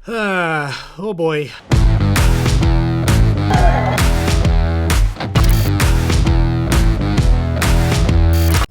Oh boy.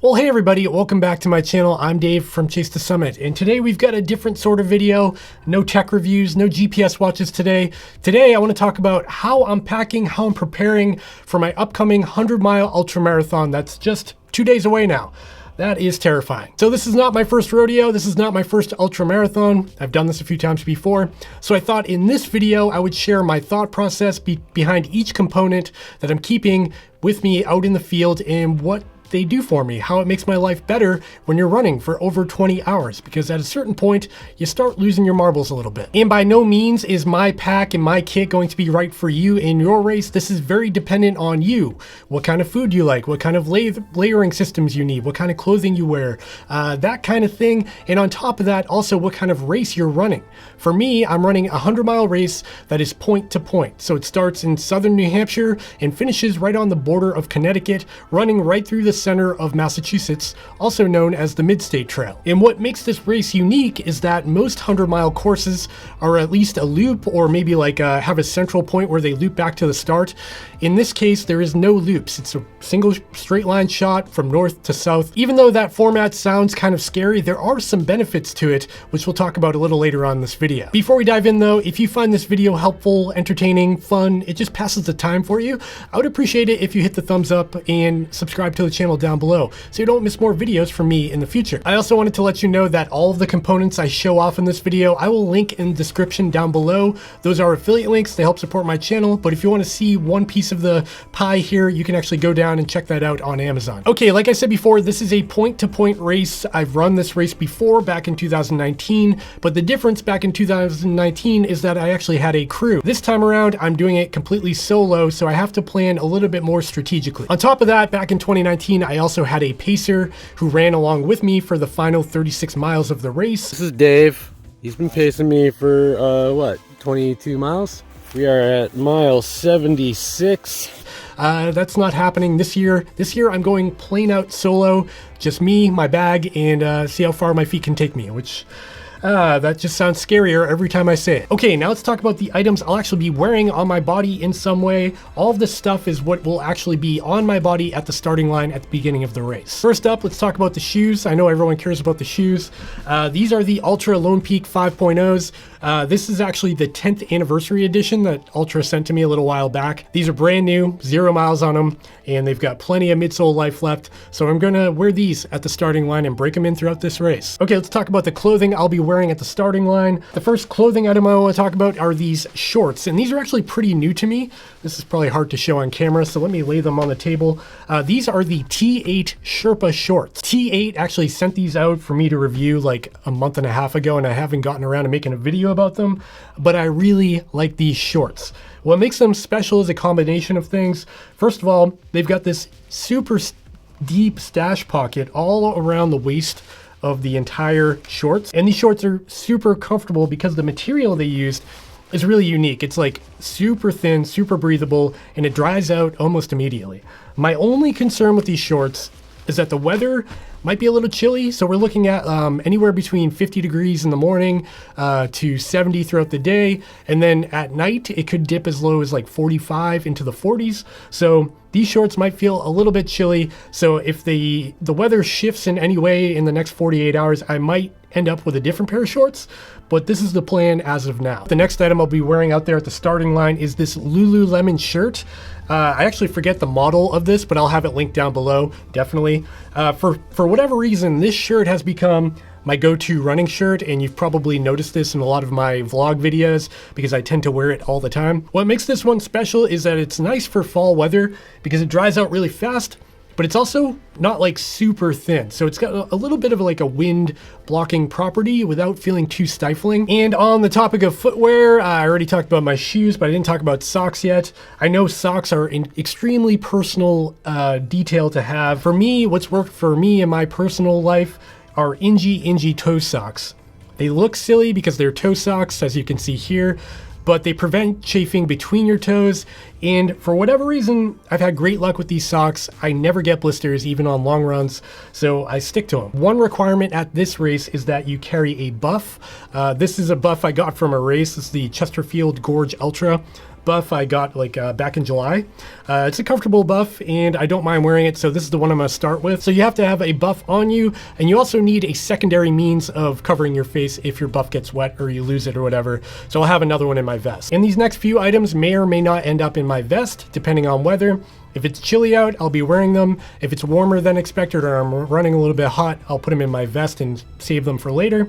Well, hey everybody, welcome back to my channel. I'm Dave from Chase the Summit, and today we've got a different sort of video. No tech reviews, no GPS watches today. Today I want to talk about how I'm packing, how I'm preparing for my upcoming 100-mile ultramarathon that's just 2 days away now. That is terrifying. So this is not my first rodeo. This is not my first ultramarathon. I've done this a few times before. So I thought in this video, I would share my thought process behind each component that I'm keeping with me out in the field and what they do for me, how it makes my life better when you're running for over 20 hours, because at a certain point you start losing your marbles a little bit. And by no means is my pack and my kit going to be right for you in your race. This is very dependent on you, what kind of food you like, what kind of layering systems you need, what kind of clothing you wear, that kind of thing. And on top of that, also what kind of race you're running. For me, I'm running a 100-mile race that is point to point. So it starts in southern New Hampshire and finishes right on the border of Connecticut, running right through the center of Massachusetts, also known as the Midstate Trail. And what makes this race unique is that most 100-mile courses are at least a loop, or maybe like have a central point where they loop back to the start. In this case, there is no loops. It's a single straight line shot from north to south. Even though that format sounds kind of scary, there are some benefits to it, which we'll talk about a little later on in this video. Before we dive in though, if you find this video helpful, entertaining, fun, it just passes the time for you, I would appreciate it if you hit the thumbs up and subscribe to the channel down below so you don't miss more videos from me in the future. I also wanted to let you know that all of the components I show off in this video, I will link in the description down below. Those are affiliate links. They help support my channel, but if you want to see one piece of the pie here, you can actually go down and check that out on Amazon. Okay, like I said before, this is a point-to-point race. I've run this race before back in 2019, but the difference back in 2019 is that I actually had a crew. This time around, I'm doing it completely solo, so I have to plan a little bit more strategically. On top of that, back in 2019, I also had a pacer who ran along with me for the final 36 miles of the race. This is Dave. He's been pacing me for, what, 22 miles? We are at mile 76. That's not happening this year. This year I'm going plain out solo, just me, my bag, and see how far my feet can take me, which that just sounds scarier every time I say it. Okay, now let's talk about the items I'll actually be wearing on my body in some way. All of this stuff is what will actually be on my body at the starting line at the beginning of the race. First up, let's talk about the shoes. I know everyone cares about the shoes. These are the Ultra Lone Peak 5.0s. This is actually the 10th anniversary edition that Ultra sent to me a little while back. These are brand new, 0 miles on them, and they've got plenty of midsole life left. So I'm gonna wear these at the starting line and break them in throughout this race. Okay, let's talk about the clothing I'll be wearing at the starting line. The first clothing item I want to talk about are these shorts, and these are actually pretty new to me. This is probably hard to show on camera, so let me lay them on the table. These are the T8 Sherpa shorts. T8 actually sent these out for me to review like a month and a half ago, and I haven't gotten around to making a video about them, but I really like these shorts. What makes them special is a combination of things. First of all, they've got this super deep stash pocket all around the waist of the entire shorts, and these shorts are super comfortable because the material they used is really unique. It's like super thin, super breathable, and it dries out almost immediately. My only concern with these shorts is that the weather might be a little chilly, so we're looking at anywhere between 50 degrees in the morning to 70 throughout the day, and then at night it could dip as low as like 45 into the 40s. So these shorts might feel a little bit chilly. So if the weather shifts in any way in the next 48 hours, I might end up with a different pair of shorts, but this is the plan as of now. The next item I'll be wearing out there at the starting line is this Lululemon shirt. I actually forget the model of this, but I'll have it linked down below, definitely. For whatever reason, this shirt has become my go-to running shirt, and you've probably noticed this in a lot of my vlog videos because I tend to wear it all the time. What makes this one special is that it's nice for fall weather because it dries out really fast, but it's also not like super thin. So it's got a little bit of like a wind blocking property without feeling too stifling. And on the topic of footwear, I already talked about my shoes, but I didn't talk about socks yet. I know socks are an extremely personal detail to have. For me, what's worked for me in my personal life are Ingy toe socks. They look silly because they're toe socks, as you can see here, but they prevent chafing between your toes. And for whatever reason, I've had great luck with these socks. I never get blisters, even on long runs, so I stick to them. One requirement at this race is that you carry a buff. This is a buff I got from a race. This is the Chesterfield Gorge Ultra buff I got like back in July. It's a comfortable buff and I don't mind wearing it, so this is the one I'm gonna start with. So you have to have a buff on you, and you also need a secondary means of covering your face if your buff gets wet or you lose it or whatever. So I'll have another one in my vest. And these next few items may or may not end up in my vest depending on weather. If it's chilly out, I'll be wearing them. If it's warmer than expected or I'm running a little bit hot, I'll put them in my vest and save them for later.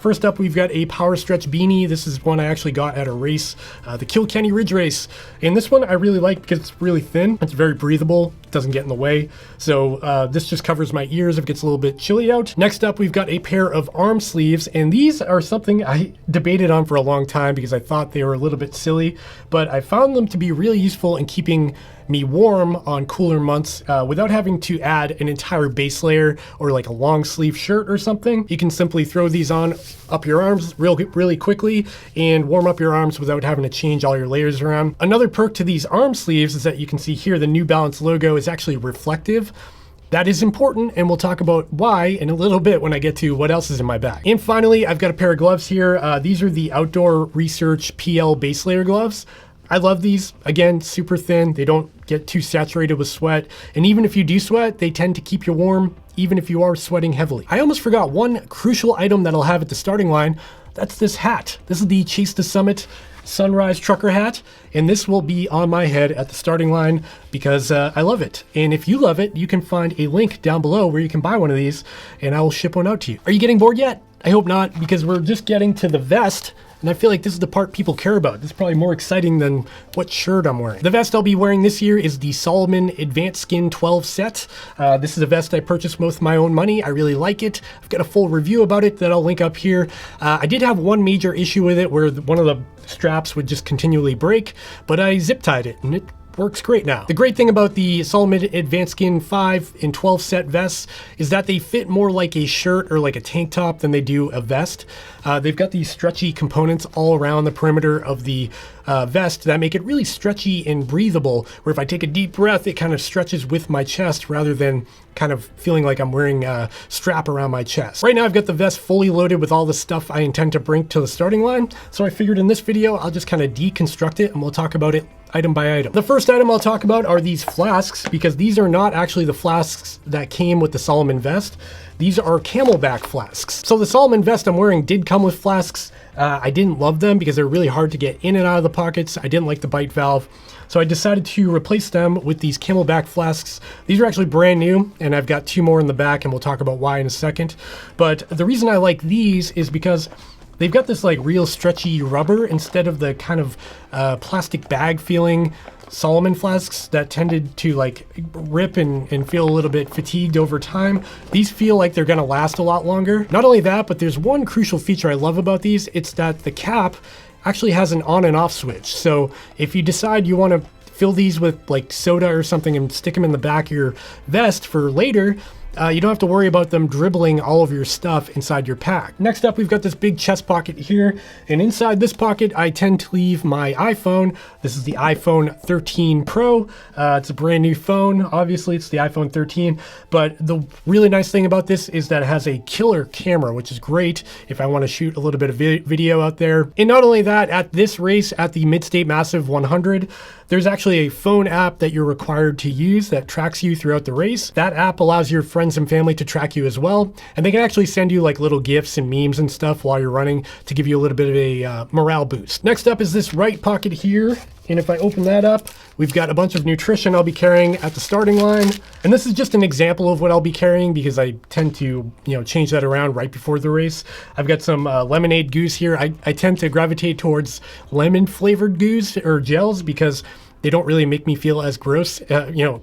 First up, we've got a Power Stretch beanie. This is one I actually got at a race, the Kilkenny Ridge race. And this one I really like because it's really thin. It's very breathable. It doesn't get in the way. So this just covers my ears if it gets a little bit chilly out. Next up, we've got a pair of arm sleeves. And these are something I debated on for a long time because I thought they were a little bit silly. But I found them to be really useful in keeping me warm on cooler months without having to add an entire base layer or like a long sleeve shirt or something. You can simply throw these on up your arms really quickly and warm up your arms without having to change all your layers around. Another perk to these arm sleeves is that you can see here the New Balance logo is actually reflective. That is important, and we'll talk about why in a little bit when I get to what else is in my bag. And finally, I've got a pair of gloves here. These are the Outdoor Research PL base layer gloves. I love these. Again, super thin. They don't get too saturated with sweat. And even if you do sweat, they tend to keep you warm, even if you are sweating heavily. I almost forgot one crucial item that I'll have at the starting line. That's this hat. This is the Chase the Summit Sunrise Trucker hat. And this will be on my head at the starting line because I love it. And if you love it, you can find a link down below where you can buy one of these and I will ship one out to you. Are you getting bored yet? I hope not, because we're just getting to the vest. And I feel like this is the part people care about. This is probably more exciting than what shirt I'm wearing. The vest I'll be wearing this year is the Salomon Advanced Skin 12 set. This is a vest I purchased with my own money. I really like it. I've got a full review about it that I'll link up here. I did have one major issue with it where one of the straps would just continually break, but I zip tied it and it works great now. The great thing about the Salomon Advanced Skin 5 and 12 set vests is that they fit more like a shirt or like a tank top than they do a vest. They've got these stretchy components all around the perimeter of the vest that make it really stretchy and breathable, where if I take a deep breath, it kind of stretches with my chest rather than kind of feeling like I'm wearing a strap around my chest. Right now I've got the vest fully loaded with all the stuff I intend to bring to the starting line, so I figured in this video I'll just kind of deconstruct it and we'll talk about it item by item. The first item I'll talk about are these flasks, because these are not actually the flasks that came with the Salomon vest. These are Camelback flasks. So the Salomon vest I'm wearing did come with flasks. I didn't love them because they're really hard to get in and out of the pockets. I didn't like the bite valve. So I decided to replace them with these Camelback flasks. These are actually brand new, and I've got 2 more in the back, and we'll talk about why in a second. But the reason I like these is because they've got this like real stretchy rubber instead of the kind of plastic bag feeling Salomon flasks that tended to like rip and feel a little bit fatigued over time. These feel like they're gonna last a lot longer. Not only that, but there's one crucial feature I love about these. It's that the cap actually has an on and off switch. So if you decide you wanna fill these with like soda or something and stick them in the back of your vest for later, you don't have to worry about them dribbling all of your stuff inside your pack. Next up, we've got this big chest pocket here, and inside this pocket, I tend to leave my iPhone. This is the iPhone 13 Pro. It's a brand new phone. Obviously, it's the iPhone 13, but the really nice thing about this is that it has a killer camera, which is great if I want to shoot a little bit of video out there. And not only that, at this race, at the Midstate Massive 100, there's actually a phone app that you're required to use that tracks you throughout the race. That app allows your friends and family to track you as well. And they can actually send you like little gifts and memes and stuff while you're running to give you a little bit of a morale boost. Next up is this right pocket here. And if I open that up, we've got a bunch of nutrition I'll be carrying at the starting line. And this is just an example of what I'll be carrying because I tend to, change that around right before the race. I've got some lemonade goos here. I tend to gravitate towards lemon flavored goos or gels because they don't really make me feel as gross,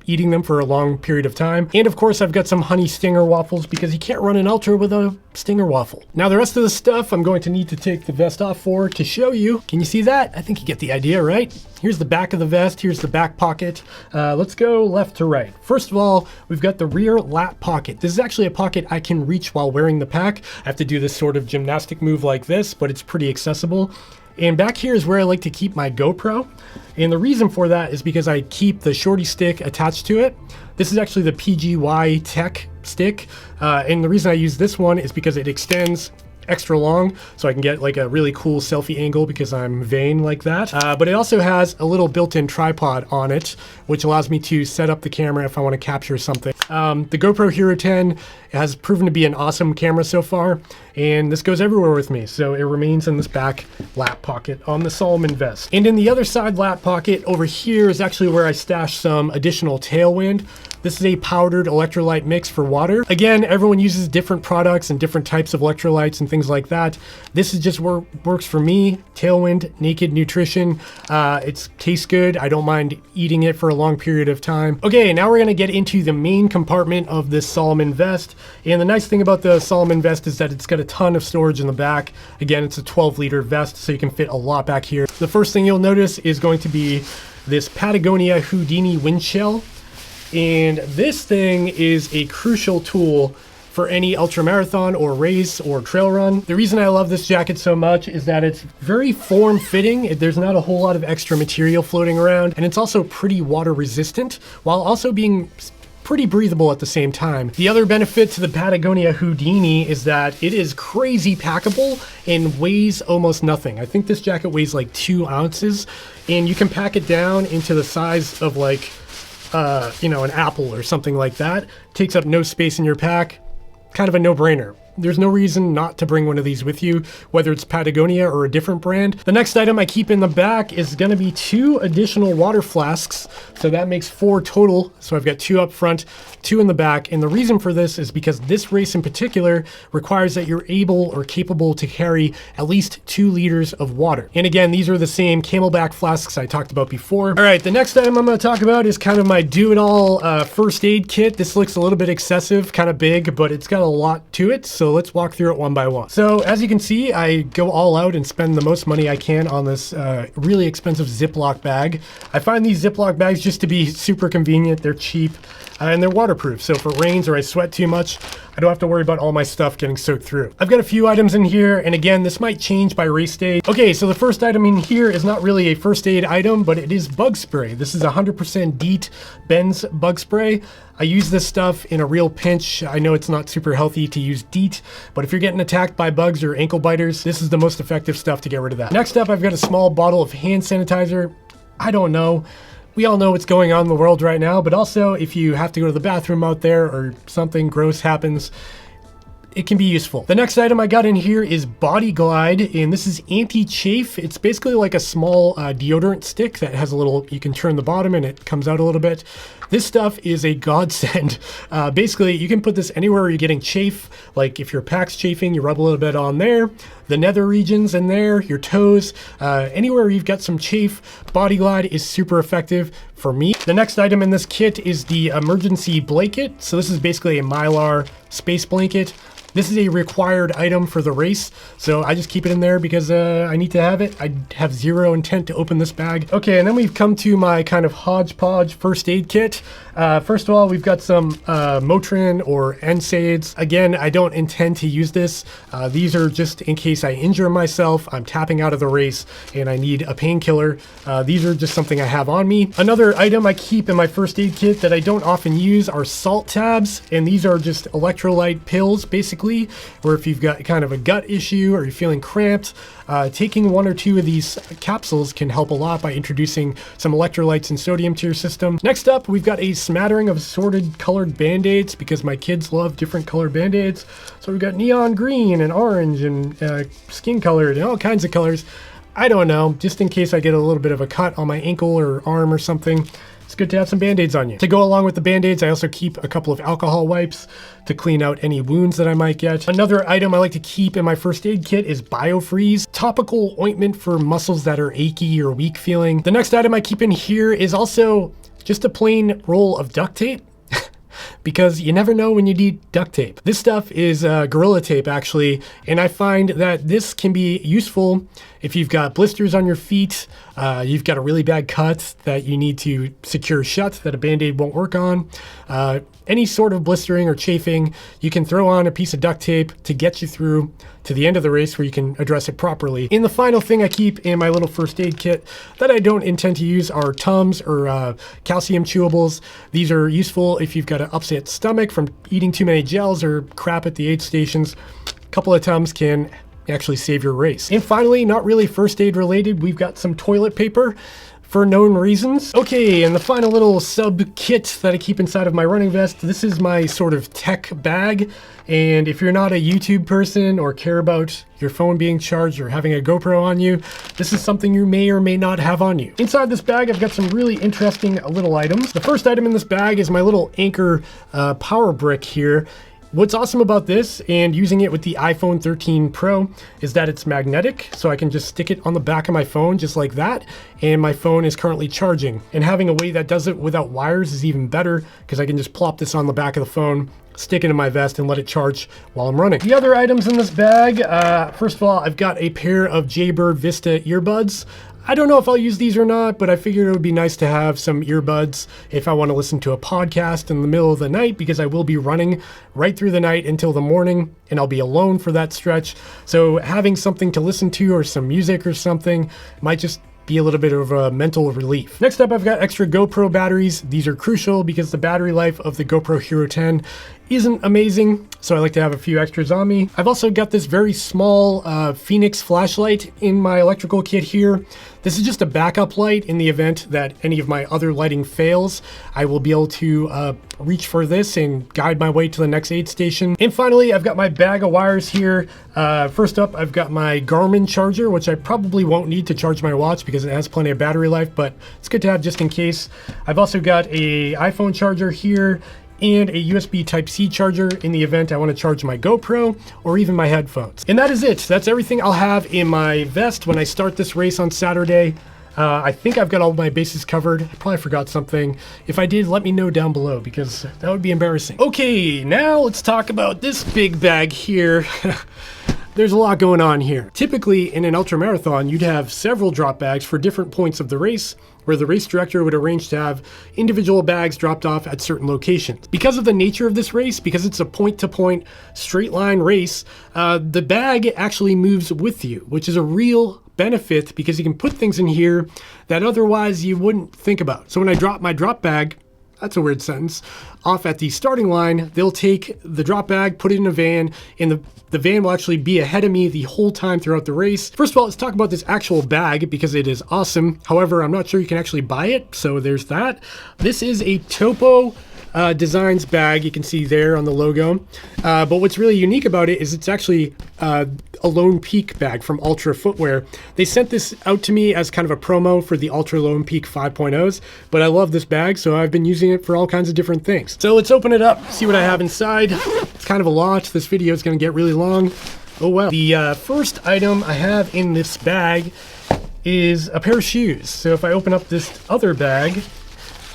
eating them for a long period of time. And of course, I've got some honey stinger waffles because you can't run an ultra with a stinger waffle. Now, the rest of the stuff I'm going to need to take the vest off for to show you. Can you see that? I think you get the idea, right? Here's the back of the vest. Here's the back pocket. Let's go left to right. First of all, we've got the rear lap pocket. This is actually a pocket I can reach while wearing the pack. I have to do this sort of gymnastic move like this, but it's pretty accessible. And back here is where I like to keep my GoPro. And the reason for that is because I keep the shorty stick attached to it. This is actually the PGY Tech stick. And the reason I use this one is because it extends extra long, so I can get like a really cool selfie angle because I'm vain like that. But it also has a little built-in tripod on it, which allows me to set up the camera if I want to capture something. The GoPro Hero 10 has proven to be an awesome camera so far, and this goes everywhere with me, so it remains in this back lap pocket on the Salomon vest. And in the other side lap pocket over here is actually where I stash some additional Tailwind. This is a powdered electrolyte mix for water. Again, everyone uses different products and different types of electrolytes and things like that. This is just works for me. Tailwind Naked Nutrition. It tastes good. I don't mind eating it for a long period of time. Okay, now we're gonna get into the main compartment of this Salomon vest. And the nice thing about the Salomon vest is that it's got a ton of storage in the back. Again, it's a 12-liter vest, so you can fit a lot back here. The first thing you'll notice is going to be this Patagonia Houdini wind shell. And this thing is a crucial tool for any ultramarathon or race or trail run. The reason I love this jacket so much is that it's very form-fitting. There's not a whole lot of extra material floating around, and it's also pretty water resistant while also being pretty breathable at the same time. The other benefit to the Patagonia Houdini is that it is crazy packable and weighs almost nothing. I think this jacket weighs like 2 ounces, and you can pack it down into the size of like you know, an apple or something like that. Takes up no space in your pack. Kind of a no-brainer. There's no reason not to bring one of these with you, whether it's Patagonia or a different brand. The next item I keep in the back is gonna be 2 additional water flasks. So that makes 4 total. So I've got 2 up front, 2 in the back. And the reason for this is because this race in particular requires that you're able or capable to carry at least 2 liters of water. And again, these are the same Camelback flasks I talked about before. All right, the next item I'm gonna talk about is kind of my do-it-all first aid kit. This looks a little bit excessive, kind of big, but it's got a lot to it. So let's walk through it one by one. So as you can see, I go all out and spend the most money I can on this really expensive Ziploc bag. I find these Ziploc bags just to be super convenient. They're cheap and they're waterproof. So if it rains or I sweat too much, I don't have to worry about all my stuff getting soaked through. I've got a few items in here, and again, this might change by race day. Okay, so the first item in here is not really a first aid item, but it is bug spray. This is 100% DEET Benz bug spray. I use this stuff in a real pinch. I know it's not super healthy to use DEET, but if you're getting attacked by bugs or ankle biters, this is the most effective stuff to get rid of that. Next up, I've got a small bottle of hand sanitizer. I don't know. We all know what's going on in the world right now, but also if you have to go to the bathroom out there or something gross happens, it can be useful. The next item I got in here is Body Glide, and this is anti-chafe. It's basically like a small deodorant stick that has a little, you can turn the bottom and it comes out a little bit. This stuff is a godsend. Basically, you can put this anywhere you're getting chafe. Like if your pack's chafing, you rub a little bit on there. The nether regions in there, your toes, anywhere you've got some chafe, Body Glide is super effective for me. The next item in this kit is the emergency blanket. So this is basically a Mylar space blanket. This is a required item for the race, so I just keep it in there because I need to have it. I have zero intent to open this bag. Okay, and then we've come to my kind of hodgepodge first aid kit. First of all, we've got some Motrin or NSAIDs. Again, I don't intend to use this. These are just in case I injure myself, I'm tapping out of the race, and I need a painkiller. These are just something I have on me. Another item I keep in my first aid kit that I don't often use are salt tabs, and these are just electrolyte pills, basically, where if you've got kind of a gut issue or you're feeling cramped, taking 1 or 2 of these capsules can help a lot by introducing some electrolytes and sodium to your system. Next up, we've got a smattering of assorted colored Band-Aids because my kids love different colored Band-Aids. So we've got neon green and orange and skin colored and all kinds of colors. I don't know, just in case I get a little bit of a cut on my ankle or arm or something. It's good to have some Band-Aids on you. To go along with the Band-Aids, I also keep a couple of alcohol wipes to clean out any wounds that I might get. Another item I like to keep in my first aid kit is BioFreeze, topical ointment for muscles that are achy or weak feeling. The next item I keep in here is also just a plain roll of duct tape. because you never know when you need duct tape. This stuff is Gorilla Tape actually, and I find that this can be useful if you've got blisters on your feet, you've got a really bad cut that you need to secure shut that a Band-Aid won't work on. Any sort of blistering or chafing, you can throw on a piece of duct tape to get you through to the end of the race where you can address it properly. And the final thing I keep in my little first aid kit that I don't intend to use are Tums or calcium chewables. These are useful if you've got an upset stomach from eating too many gels or crap at the aid stations. A couple of Tums can actually save your race. And finally, not really first aid related, we've got some toilet paper for known reasons. Okay, and the final little sub kit that I keep inside of my running vest, this is my sort of tech bag. And if you're not a YouTube person or care about your phone being charged or having a GoPro on you, this is something you may or may not have on you. Inside this bag, I've got some really interesting little items. The first item in this bag is my little Anchor power brick here. What's awesome about this and using it with the iPhone 13 Pro is that it's magnetic, so I can just stick it on the back of my phone just like that, and my phone is currently charging. And having a way that does it without wires is even better because I can just plop this on the back of the phone, stick it in my vest, and let it charge while I'm running. The other items in this bag, first of all, I've got a pair of Jaybird Vista earbuds. I don't know if I'll use these or not, but I figured it would be nice to have some earbuds if I want to listen to a podcast in the middle of the night, because I will be running right through the night until the morning and I'll be alone for that stretch. So having something to listen to or some music or something might just be a little bit of a mental relief. Next up, I've got extra GoPro batteries. These are crucial because the battery life of the GoPro Hero 10 isn't amazing, so I like to have a few extras on me. I've also got this very small Phoenix flashlight in my electrical kit here. This is just a backup light in the event that any of my other lighting fails. I will be able to reach for this and guide my way to the next aid station. And finally, I've got my bag of wires here. First up, I've got my Garmin charger, which I probably won't need to charge my watch because it has plenty of battery life, but it's good to have just in case. I've also got a iPhone charger here and a USB Type-C charger in the event I want to charge my GoPro or even my headphones. And that is it. That's everything I'll have in my vest when I start this race on Saturday. I think I've got all my bases covered. I probably forgot something. If I did, let me know down below because that would be embarrassing. Okay, now let's talk about this big bag here. There's a lot going on here. Typically in an ultramarathon, you'd have several drop bags for different points of the race, where the race director would arrange to have individual bags dropped off at certain locations. Because of the nature of this race, because it's a point-to-point straight line race, the bag actually moves with you, which is a real benefit because you can put things in here that otherwise you wouldn't think about. So when I drop my drop bag, that's a weird sentence, off at the starting line, they'll take the drop bag, put it in a van, and the van will actually be ahead of me the whole time throughout the race. First of all, let's talk about this actual bag because it is awesome. However, I'm not sure you can actually buy it, so there's that. This is a Topo Designs bag, you can see there on the logo. But what's really unique about it is it's actually a Lone Peak bag from Ultra Footwear. They sent this out to me as kind of a promo for the Ultra Lone Peak 5.0s, but I love this bag, so I've been using it for all kinds of different things. So let's open it up, see what I have inside. It's kind of a lot. This video is going to get really long. Oh well. The first item I have in this bag is a pair of shoes. So if I open up this other bag,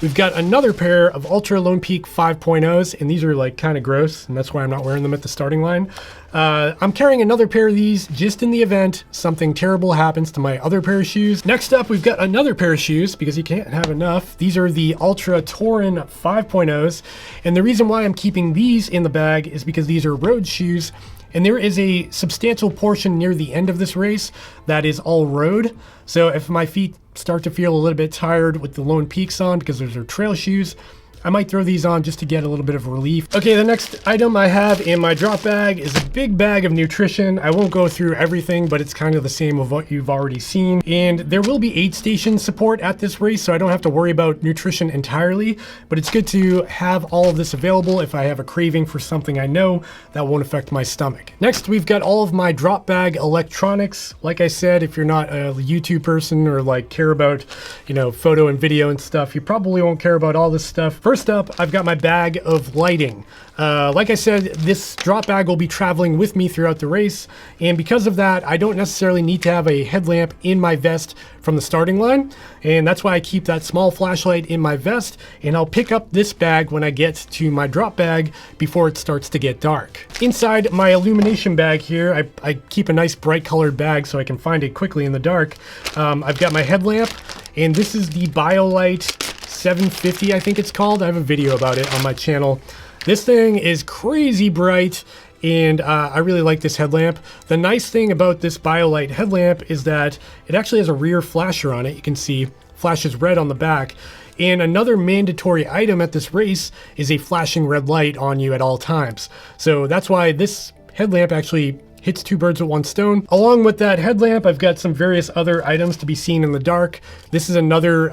we've got another pair of Ultra Lone Peak 5.0s, and these are like kind of gross, and that's why I'm not wearing them at the starting line. I'm carrying another pair of these just in the event something terrible happens to my other pair of shoes. Next up, we've got another pair of shoes because you can't have enough. These are the Ultra Taurin 5.0s, and the reason why I'm keeping these in the bag is because these are road shoes, and there is a substantial portion near the end of this race that is all road. So if my feet start to feel a little bit tired with the Lone Peaks on because those are trail shoes, I might throw these on just to get a little bit of relief. Okay, the next item I have in my drop bag is a big bag of nutrition. I won't go through everything, but it's kind of the same of what you've already seen. And there will be aid station support at this race, so I don't have to worry about nutrition entirely, but it's good to have all of this available if I have a craving for something I know that won't affect my stomach. Next, we've got all of my drop bag electronics. Like I said, if you're not a YouTube person or like care about, you know, photo and video and stuff, you probably won't care about all this stuff. First up, I've got my bag of lighting. Like I said, this drop bag will be traveling with me throughout the race, and because of that, I don't necessarily need to have a headlamp in my vest from the starting line, and that's why I keep that small flashlight in my vest, and I'll pick up this bag when I get to my drop bag before it starts to get dark. Inside my illumination bag here, I keep a nice bright colored bag so I can find it quickly in the dark. I've got my headlamp, and this is the BioLite 750, I think it's called. I have a video about it on my channel. This thing is crazy bright, and I really like this headlamp. The nice thing about this BioLite headlamp is that it actually has a rear flasher on it. You can see flashes red on the back. And another mandatory item at this race is a flashing red light on you at all times. So that's why this headlamp actually hits two birds with one stone. Along with that headlamp, I've got some various other items to be seen in the dark. This is another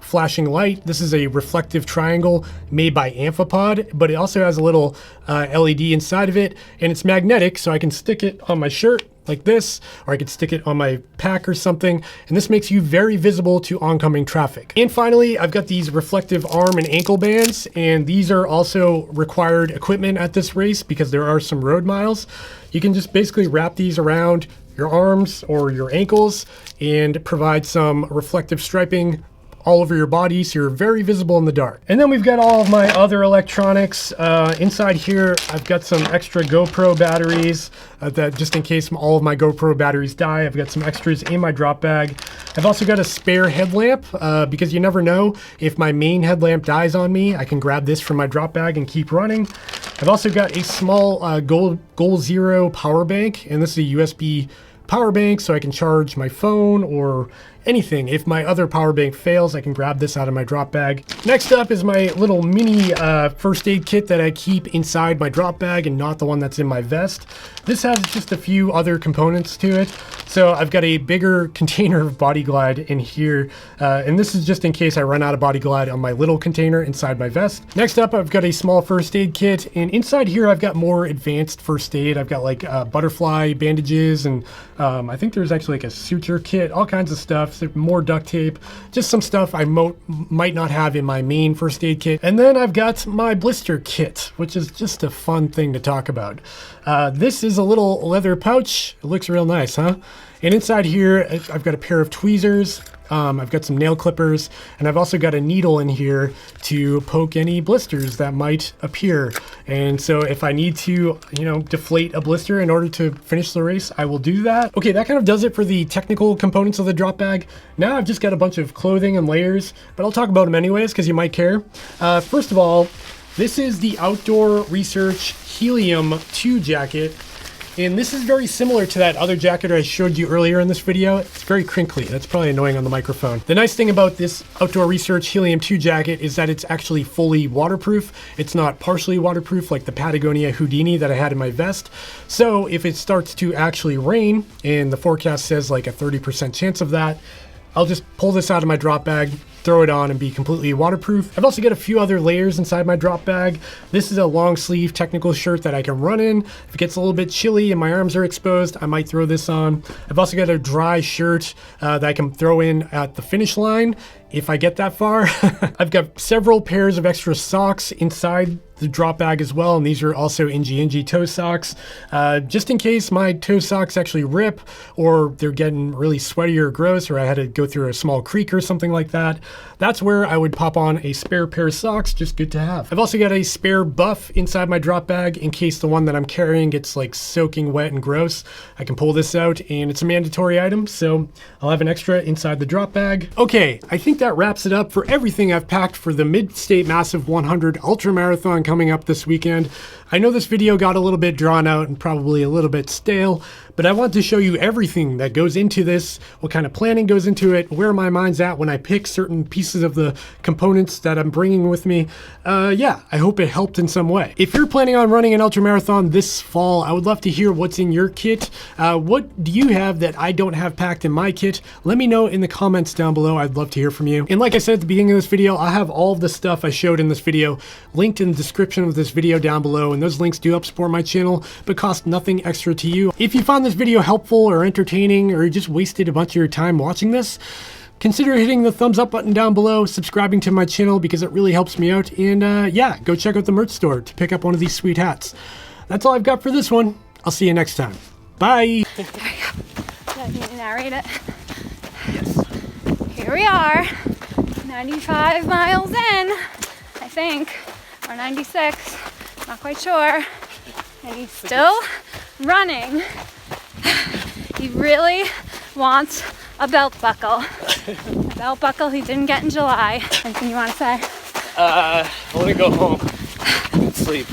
flashing light. This is a reflective triangle made by Amphipod, but it also has a little LED inside of it, and it's magnetic, so I can stick it on my shirt like this, or I could stick it on my pack or something, and this makes you very visible to oncoming traffic. And finally, I've got these reflective arm and ankle bands, and these are also required equipment at this race because there are some road miles. You can just basically wrap these around your arms or your ankles and provide some reflective striping all over your body, so you're very visible in the dark. And then we've got all of my other electronics. Inside here, I've got some extra GoPro batteries that just in case all of my GoPro batteries die, I've got some extras in my drop bag. I've also got a spare headlamp because you never know if my main headlamp dies on me. I can grab this from my drop bag and keep running. I've also got a small Goal Zero power bank, and this is a USB power bank so I can charge my phone or anything. If my other power bank fails, I can grab this out of my drop bag. Next up is my little mini first aid kit that I keep inside my drop bag and not the one that's in my vest. This has just a few other components to it. So I've got a bigger container of Body Glide in here, and this is just in case I run out of Body Glide on my little container inside my vest. Next up, I've got a small first aid kit, and inside here I've got more advanced first aid. I've got like butterfly bandages, and I think there's actually like a suture kit, all kinds of stuff. So more duct tape, just some stuff I might not have in my main first aid kit. And then I've got my blister kit, which is just a fun thing to talk about. This is a little leather pouch. It looks real nice, huh? And inside here, I've got a pair of tweezers. I've got some nail clippers, and I've also got a needle in here to poke any blisters that might appear. And so if I need to, deflate a blister in order to finish the race, I will do that. Okay, that kind of does it for the technical components of the drop bag. Now I've just got a bunch of clothing and layers, but I'll talk about them anyways because you might care. First of all, this is the Outdoor Research Helium 2 jacket. And this is very similar to that other jacket I showed you earlier in this video. It's very crinkly. That's probably annoying on the microphone. The nice thing about this Outdoor Research Helium 2 jacket is that it's actually fully waterproof. It's not partially waterproof like the Patagonia Houdini that I had in my vest. So if it starts to actually rain, and the forecast says like a 30% chance of that, I'll just pull this out of my drop bag, throw it on, and be completely waterproof. I've also got a few other layers inside my drop bag. This is a long sleeve technical shirt that I can run in. If it gets a little bit chilly and my arms are exposed, I might throw this on. I've also got a dry shirt that I can throw in at the finish line if I get that far. I've got several pairs of extra socks inside the drop bag as well, and these are also Inji toe socks, just in case my toe socks actually rip or they're getting really sweaty or gross, or I had to go through a small creek or something like that. That's where I would pop on a spare pair of socks, just good to have. I've also got a spare buff inside my drop bag in case the one that I'm carrying gets like soaking wet and gross. I can pull this out, and it's a mandatory item, so I'll have an extra inside the drop bag. Okay, I think that wraps it up for everything I've packed for the Midstate Massive 100 Ultramarathon coming up this weekend. I know this video got a little bit drawn out and probably a little bit stale, but I want to show you everything that goes into this, what kind of planning goes into it, where my mind's at when I pick certain pieces of the components that I'm bringing with me. Yeah, I hope it helped in some way. If you're planning on running an ultramarathon this fall, I would love to hear what's in your kit. What do you have that I don't have packed in my kit? Let me know in the comments down below. I'd love to hear from you. And like I said at the beginning of this video, I have all of the stuff I showed in this video linked in the description of this video down below, and those links do help support my channel but cost nothing extra to you. If you found this video helpful or entertaining, or you just wasted a bunch of your time watching this, consider hitting the thumbs up button down below, subscribing to my channel because it really helps me out, and yeah, go check out the merch store to pick up one of these sweet hats. That's all I've got for this one. I'll see you next time. Bye! There we go. Yeah, you need to narrate it. Yes. Here we are, 95 miles in, I think, or 96, not quite sure. And he's still running. He really wants a belt buckle. A belt buckle he didn't get in July. Anything you want to say? I want to go home and sleep.